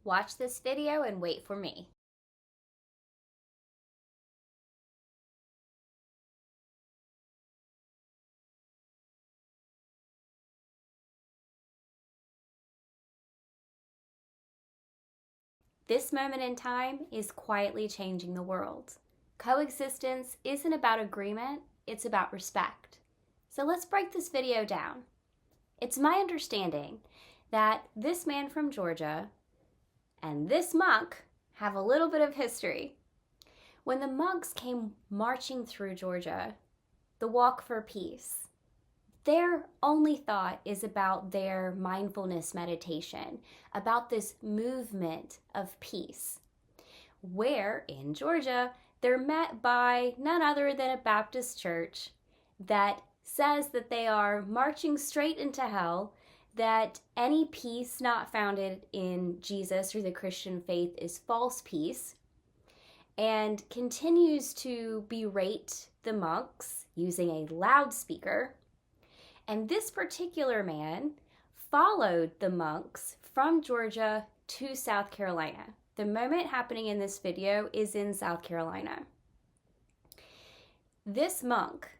Watch this video and wait for me. This moment in time is quietly changing the world. Coexistence isn't about agreement, it's about respect. So let's break this video down. It's my understanding that this man from Georgia and this monk have a little bit of history. When the monks came marching through Georgia, the Walk for Peace, their only thought is about their mindfulness meditation, about this movement of peace, where in Georgia, they're met by none other than a Baptist church that says that they are marching straight into hell, that any peace not founded in Jesus or the Christian faith is false peace, and continues to berate the monks using a loudspeaker. And this particular man followed the monks from Georgia to South Carolina. The moment happening in this video is in South Carolina. This monk,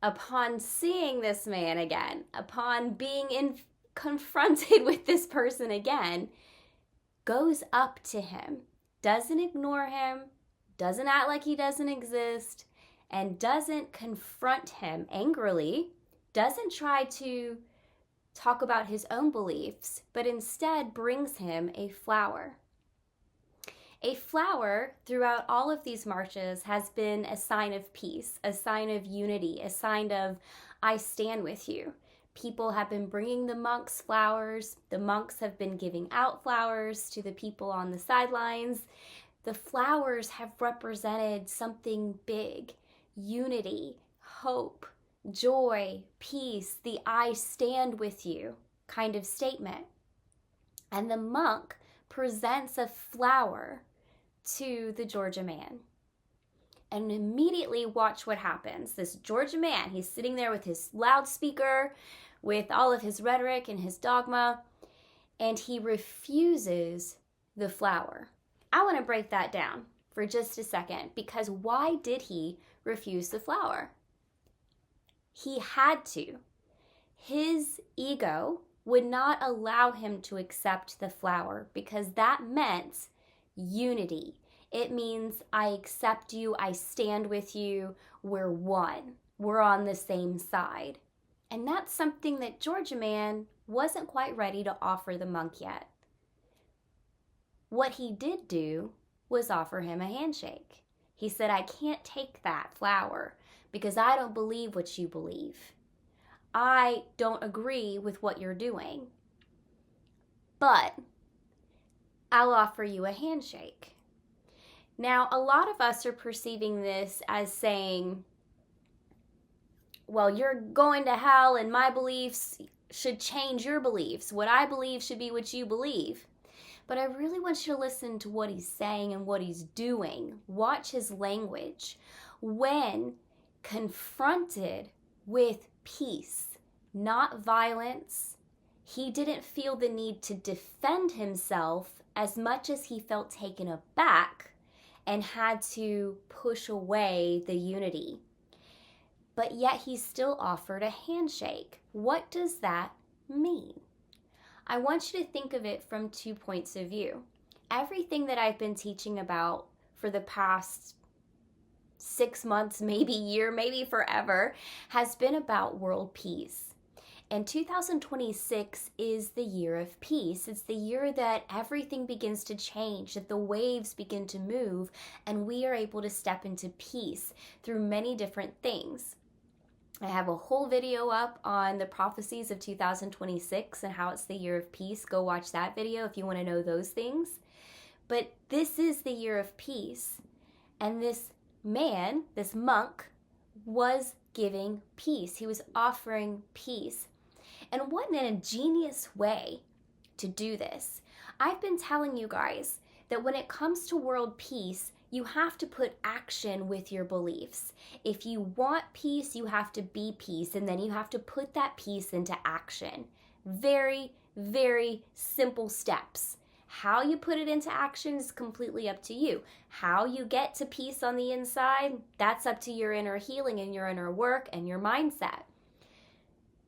upon seeing this man again, upon being confronted with this person again, goes up to him, doesn't ignore him, doesn't act like he doesn't exist, and doesn't confront him angrily, doesn't try to talk about his own beliefs, but instead brings him a flower. A flower throughout all of these marches has been a sign of peace, a sign of unity, a sign of I stand with you. People have been bringing the monks flowers. The monks have been giving out flowers to the people on the sidelines. The flowers have represented something big: unity, hope, joy, peace, the I stand with you kind of statement. And the monk presents a flower to the Georgia man. And immediately watch what happens. This Georgia man, he's sitting there with his loudspeaker, with all of his rhetoric and his dogma, and he refuses the flower. I want to break that down for just a second, because why did he refuse the flower? He had to. His ego would not allow him to accept the flower, because that meant unity. It means I accept you, I stand with you, we're one. We're on the same side. And that's something that Georgia man wasn't quite ready to offer the monk yet. What he did do was offer him a handshake. He said, I can't take that flower because I don't believe what you believe. I don't agree with what you're doing, but I'll offer you a handshake. Now, a lot of us are perceiving this as saying, well, you're going to hell and my beliefs should change your beliefs. What I believe should be what you believe. But I really want you to listen to what he's saying and what he's doing. Watch his language. When confronted with peace, not violence, he didn't feel the need to defend himself as much as he felt taken aback and had to push away the unity. But yet he still offered a handshake. What does that mean? I want you to think of it from 2 points of view. Everything that I've been teaching about for the past 6 months, maybe year, maybe forever, has been about world peace. And 2026 is the year of peace. It's the year that everything begins to change, that the waves begin to move, and we are able to step into peace through many different things. I have a whole video up on the prophecies of 2026 and how it's the year of peace. Go watch that video if you want to know those things. But this is the year of peace. And this man, this monk, was giving peace. He was offering peace. And what an ingenious way to do this. I've been telling you guys that when it comes to world peace, you have to put action with your beliefs. If you want peace, you have to be peace, and then you have to put that peace into action. Very, very simple steps. How you put it into action is completely up to you. How you get to peace on the inside, that's up to your inner healing and your inner work and your mindset.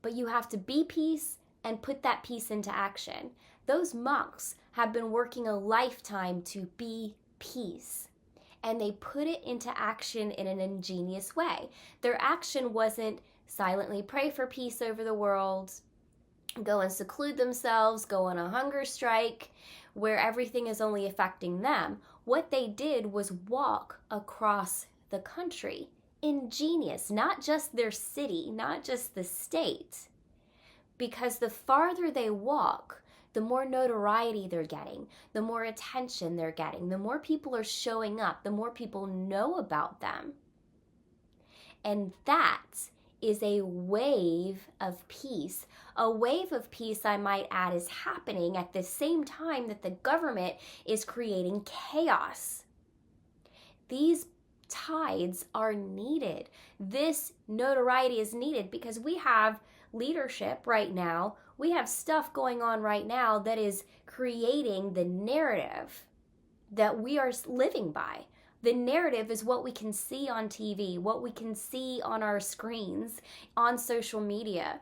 But you have to be peace and put that peace into action. Those monks have been working a lifetime to be peace. And they put it into action in an ingenious way. Their action wasn't silently pray for peace over the world, go and seclude themselves, go on a hunger strike where everything is only affecting them. What they did was walk across the country. Ingenious, not just their city, not just the state. Because the farther they walk, the more notoriety they're getting, the more attention they're getting, the more people are showing up, the more people know about them. And that is a wave of peace. A wave of peace, I might add, is happening at the same time that the government is creating chaos. These tides are needed. This notoriety is needed because we have leadership right now. We have stuff going on right now that is creating the narrative that we are living by. The narrative is what we can see on TV, what we can see on our screens, on social media.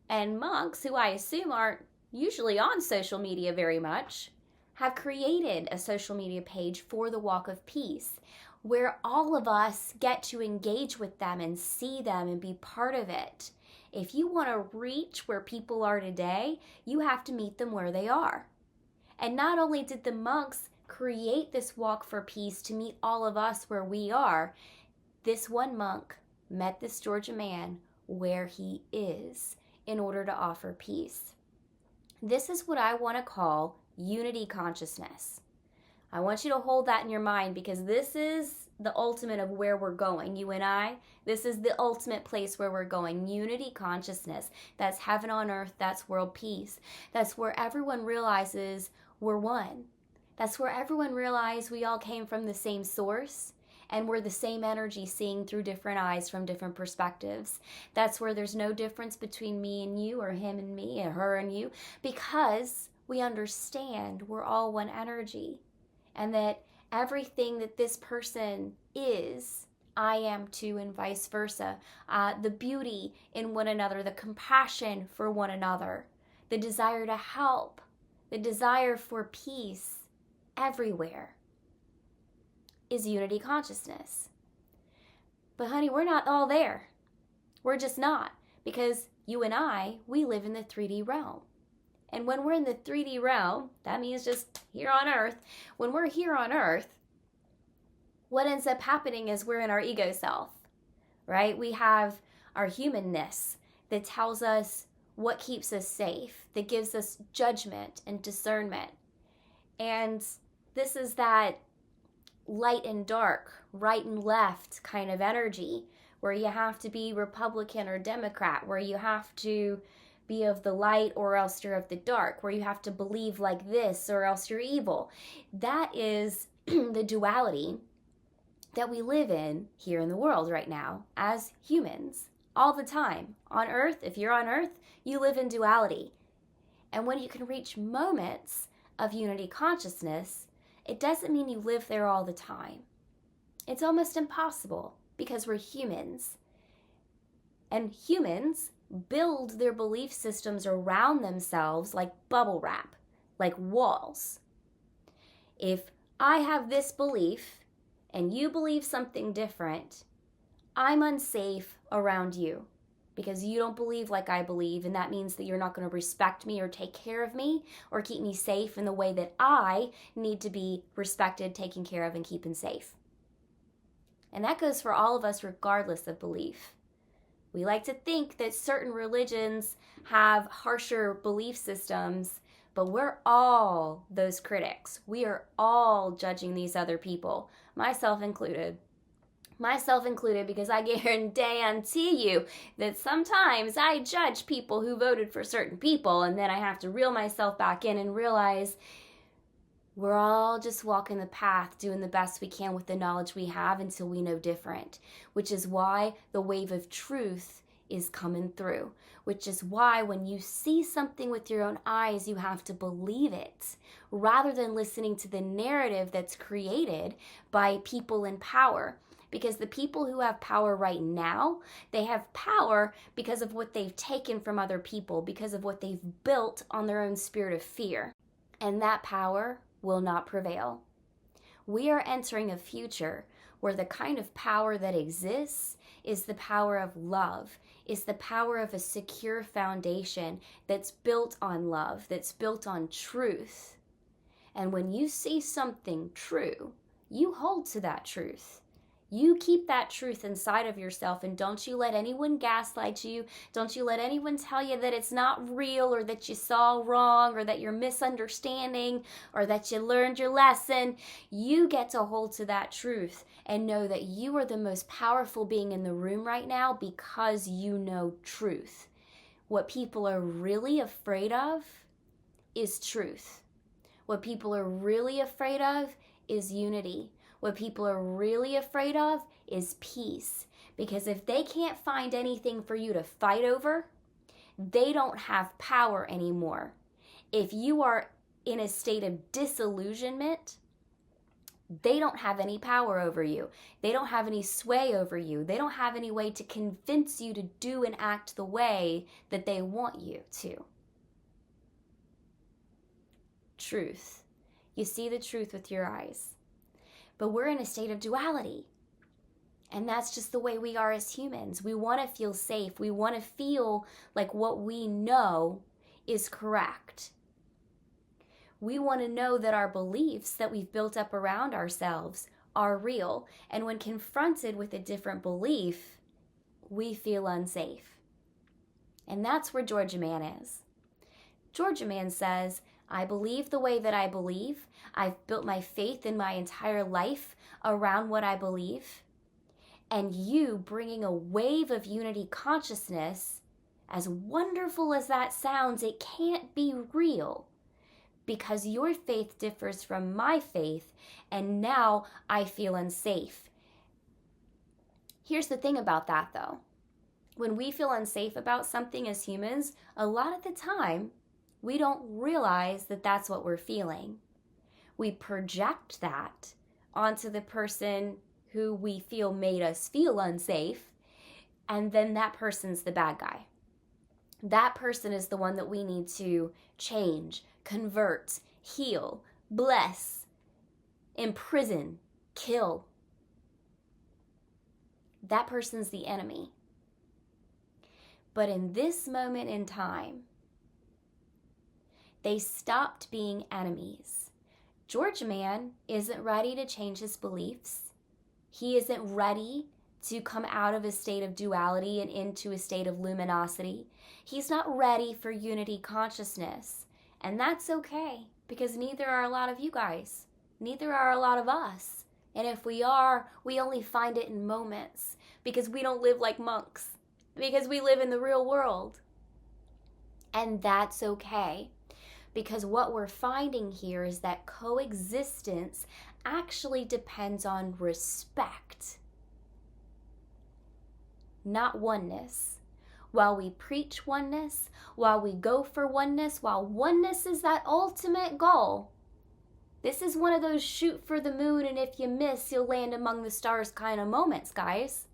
And monks, who I assume aren't usually on social media very much, have created a social media page for the Walk of Peace, where all of us get to engage with them and see them and be part of it. If you want to reach where people are today, you have to meet them where they are. And not only did the monks create this walk for peace to meet all of us where we are, this one monk met this Georgia man where he is in order to offer peace. This is what I want to call unity consciousness. I want you to hold that in your mind because this is the ultimate of where we're going, you and I. This is the ultimate place where we're going. Unity consciousness. That's heaven on earth. That's world peace. That's where everyone realizes we're one. That's where everyone realizes we all came from the same source and we're the same energy seeing through different eyes from different perspectives. That's where there's no difference between me and you or him and me or her and you because we understand we're all one energy and that everything that this person is, I am too, and vice versa. The beauty in one another, the compassion for one another, the desire to help, the desire for peace everywhere is unity consciousness. But honey, we're not all there. We're just not, because you and I, we live in the 3D realm. And when we're in the 3D realm, that means just here on earth. When we're here on earth, what ends up happening is we're in our ego self, right? We have our humanness that tells us what keeps us safe, that gives us judgment and discernment. And this is that light and dark, right and left kind of energy where you have to be Republican or Democrat, where you have to be of the light or else you're of the dark, where you have to believe like this or else you're evil. That is the duality that we live in here in the world right now as humans all the time. On earth, if you're on earth, you live in duality. And when you can reach moments of unity consciousness, it doesn't mean you live there all the time. It's almost impossible because we're humans. And humans build their belief systems around themselves like bubble wrap, like walls. If I have this belief and you believe something different, I'm unsafe around you because you don't believe like I believe, and that means that you're not going to respect me or take care of me or keep me safe in the way that I need to be respected, taken care of, and keeping safe. And that goes for all of us regardless of belief. We like to think that certain religions have harsher belief systems, but we're all those critics. We are all judging these other people, myself included. Myself included, because I guarantee you that sometimes I judge people who voted for certain people, and then I have to reel myself back in and realize we're all just walking the path, doing the best we can with the knowledge we have until we know different, which is why the wave of truth is coming through, which is why when you see something with your own eyes, you have to believe it rather than listening to the narrative that's created by people in power. Because the people who have power right now, they have power because of what they've taken from other people, because of what they've built on their own spirit of fear. And that power will not prevail. We are entering a future where the kind of power that exists is the power of love, is the power of a secure foundation that's built on love, that's built on truth. And when you see something true, you hold to that truth. You keep that truth inside of yourself, and don't you let anyone gaslight you. Don't you let anyone tell you that it's not real, or that you saw wrong, or that you're misunderstanding, or that you learned your lesson. You get to hold to that truth and know that you are the most powerful being in the room right now because you know truth. What people are really afraid of is truth. What people are really afraid of is unity. What people are really afraid of is peace. Because if they can't find anything for you to fight over, they don't have power anymore. If you are in a state of disillusionment, they don't have any power over you. They don't have any sway over you. They don't have any way to convince you to do and act the way that they want you to. Truth. You see the truth with your eyes. But we're in a state of duality. And that's just the way we are as humans. We want to feel safe. We want to feel like what we know is correct. We want to know that our beliefs that we've built up around ourselves are real. And when confronted with a different belief, we feel unsafe. And that's where Georgia Man is. Georgia Man says, I believe the way that I believe. I've built my faith in my entire life around what I believe. And you bringing a wave of unity consciousness, as wonderful as that sounds, it can't be real because your faith differs from my faith, and now I feel unsafe. Here's the thing about that, though. When we feel unsafe about something as humans, a lot of the time, we don't realize that that's what we're feeling. We project that onto the person who we feel made us feel unsafe, and then that person's the bad guy. That person is the one that we need to change, convert, heal, bless, imprison, kill. That person's the enemy. But in this moment in time, they stopped being enemies. Georgia Man isn't ready to change his beliefs. He isn't ready to come out of a state of duality and into a state of luminosity. He's not ready for unity consciousness. And that's okay, because neither are a lot of you guys. Neither are a lot of us. And if we are, we only find it in moments, because we don't live like monks, because we live in the real world. And that's okay. Because what we're finding here is that coexistence actually depends on respect, not oneness. While we preach oneness, while we go for oneness, while oneness is that ultimate goal, this is one of those shoot for the moon and if you miss, you'll land among the stars kind of moments, guys.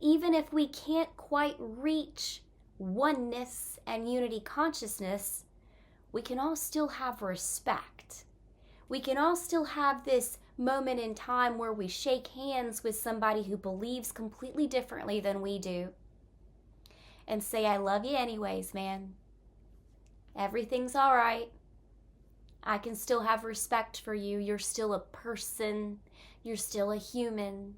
Even if we can't quite reach oneness and unity consciousness, we can all still have respect. We can all still have this moment in time where we shake hands with somebody who believes completely differently than we do and say, I love you anyways, man. Everything's all right. I can still have respect for you. You're still a person. You're still a human.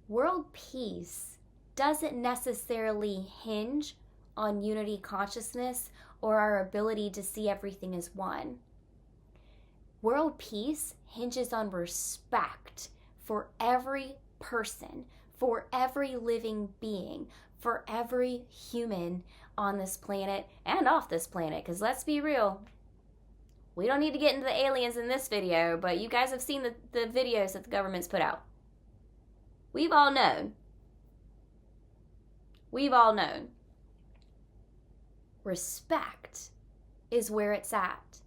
World peace doesn't necessarily hinge on unity consciousness or our ability to see everything as one. World peace hinges on respect for every person, for every living being, for every human on this planet and off this planet. Because let's be real, we don't need to get into the aliens in this video, but you guys have seen the videos that the government's put out. We've all known. We've all known. Respect is where it's at.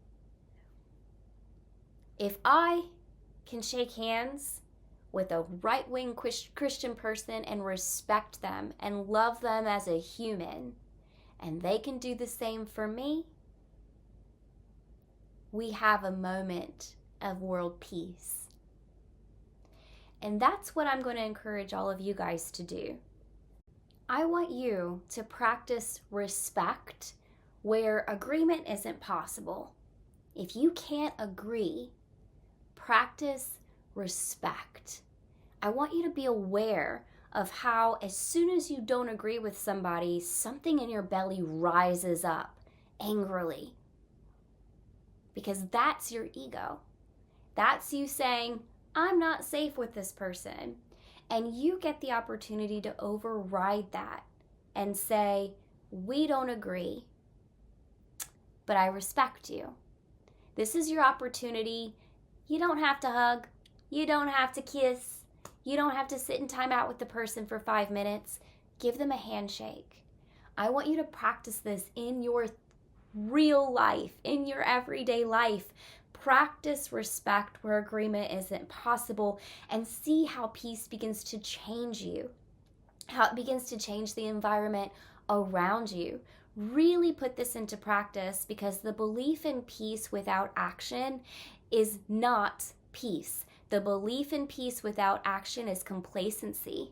If I can shake hands with a right-wing Christian person and respect them and love them as a human, and they can do the same for me, we have a moment of world peace. And that's what I'm going to encourage all of you guys to do. I want you to practice respect where agreement isn't possible. If you can't agree, practice respect. I want you to be aware of how as soon as you don't agree with somebody, something in your belly rises up angrily. Because that's your ego. That's you saying, I'm not safe with this person. And you get the opportunity to override that and say, we don't agree, but I respect you. This is your opportunity. You don't have to hug. You don't have to kiss. You don't have to sit in time out with the person for 5 minutes. Give them a handshake. I want you to practice this in your real life, in your everyday life. Practice respect where agreement isn't possible and see how peace begins to change you, how it begins to change the environment around you. Really put this into practice, because the belief in peace without action is not peace. The belief in peace without action is complacency.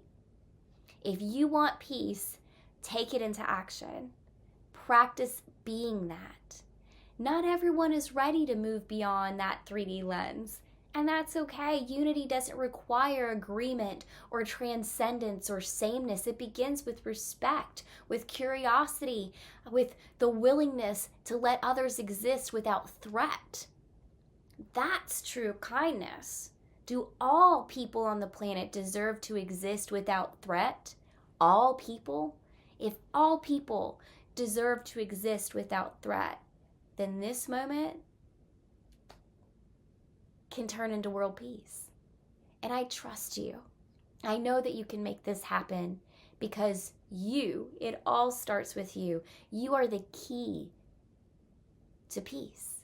If you want peace, take it into action. Practice being that. Not everyone is ready to move beyond that 3D lens, and that's okay. Unity doesn't require agreement or transcendence or sameness. It begins with respect, with curiosity, with the willingness to let others exist without threat. That's true kindness. Do all people on the planet deserve to exist without threat? All people? If all people deserve to exist without threat, then this moment can turn into world peace. And I trust you. I know that you can make this happen, because it all starts with you. You are the key to peace.